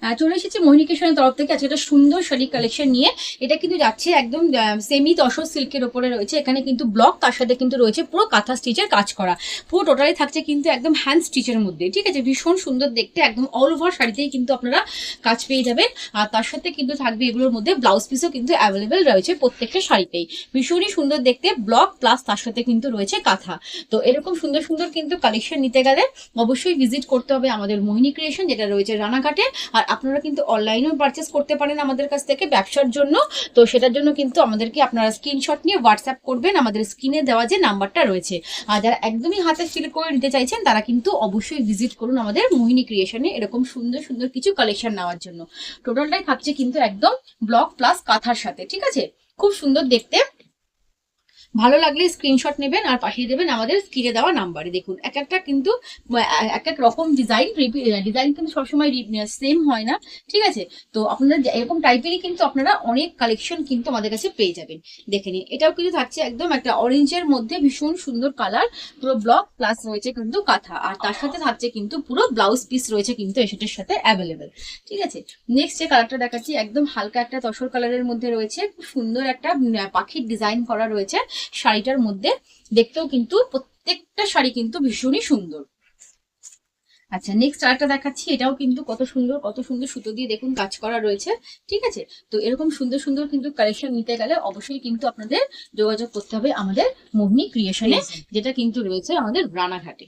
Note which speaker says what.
Speaker 1: চলে এসেছি মোহিনী কৃষ্ণের তরফ থেকে আজকে একটা সুন্দর শাড়ি কালেকশন নিয়ে। এটা কিন্তু যাচ্ছে একদম সেমি তসর সিল্কের ওপরে রয়েছে। এখানে কিন্তু ব্লক, তার সাথে কিন্তু রয়েছে পুরো কাঁথা স্টিচের কাজ করা। পুরো টোটালি থাকছে কিন্তু একদম হ্যান্ড স্টিচের মধ্যে, ঠিক আছে। ভীষণ সুন্দর দেখতে, একদম অল ওভার শাড়িতেই কিন্তু আপনারা কাজ পেয়ে যাবেন। আর তার সাথে কিন্তু থাকবে এগুলোর মধ্যে ব্লাউজ পিসও কিন্তু অ্যাভেলেবেল রয়েছে প্রত্যেকটা শাড়িতেই। ভীষণই সুন্দর দেখতে, ব্লক প্লাস তার সাথে কিন্তু রয়েছে কাঁথা। তো এরকম সুন্দর সুন্দর কিন্তু কালেকশন নিতে গেলে অবশ্যই ভিজিট করতে হবে আমাদের মোহিনী ক্রিয়েশন, যেটা রয়েছে রানাঘাটে। আর আপনারা কিন্তু অনলাইনেও পারচেস করতে পারেন আমাদের কাছ থেকে ব্যবসার জন্য। তো সেটার জন্য কিন্তু আমাদেরকে আপনারা স্ক্রিনশট নিয়ে হোয়াটসঅ্যাপ করবেন আমাদের স্ক্রিনে দেওয়া যে নাম্বারটা রয়েছে। আর যারা একদমই হাতে ফিল করে নিতে চাইছেন তারা কিন্তু অবশ্যই ভিজিট করুন আমাদের মোহিনী ক্রিয়েশনে এরকম সুন্দর সুন্দর কিছু কালেকশন নেওয়ার জন্য। টোটালটাই থাকছে কিন্তু একদম ব্লক প্লাস কাঁথার সাথে, ঠিক আছে। খুব সুন্দর দেখতে। ভালো লাগলে স্ক্রিনশট নেবেন আর পাঠিয়ে দেবেন আমাদের স্ক্রিনে দেওয়া নাম্বারে। দেখুন এক একটা কিন্তু এক এক রকম ডিজাইন, ডিজাইন কিন্তু সবসময় সেম হয় না, ঠিক আছে। তো আপনারা এরকম টাইপেরই কিন্তু আপনারা অনেক কালেকশন কিন্তু আমাদের কাছে পেয়ে যাবেন। দেখে নিন, এটাও কিন্তু থাকছে একদম একটা অরেঞ্জের মধ্যে ভীষণ সুন্দর কালার, পুরো ব্লক প্লাস রয়েছে কিন্তু কাঁথা। আর তার সাথে থাকছে কিন্তু পুরো ব্লাউজ পিস রয়েছে কিন্তু এটার সাথে অ্যাভেলেবেল, ঠিক আছে। নেক্সট যে কালারটা দেখাচ্ছি একদম হালকা একটা তসর কালারের মধ্যে রয়েছে, খুব সুন্দর একটা পাখির ডিজাইন করা রয়েছে শাড়িটার মধ্যে। দেখতেও কিন্তু প্রত্যেকটা শাড়ি কিন্তু ভীষণই সুন্দর। আচ্ছা, নেক্সট আরেকটা দেখাচ্ছি, এটাও কিন্তু কত সুন্দর কত সুন্দর সুতো দিয়ে দেখুন কাজ করা রয়েছে, ঠিক আছে। তো এরকম সুন্দর সুন্দর কিন্তু কালেকশন নিতে গেলে অবশ্যই কিন্তু আপনাদের যোগাযোগ করতে হবে আমাদের মোহিনী ক্রিয়েশনে, যেটা কিন্তু রয়েছে আমাদের রানাঘাটে।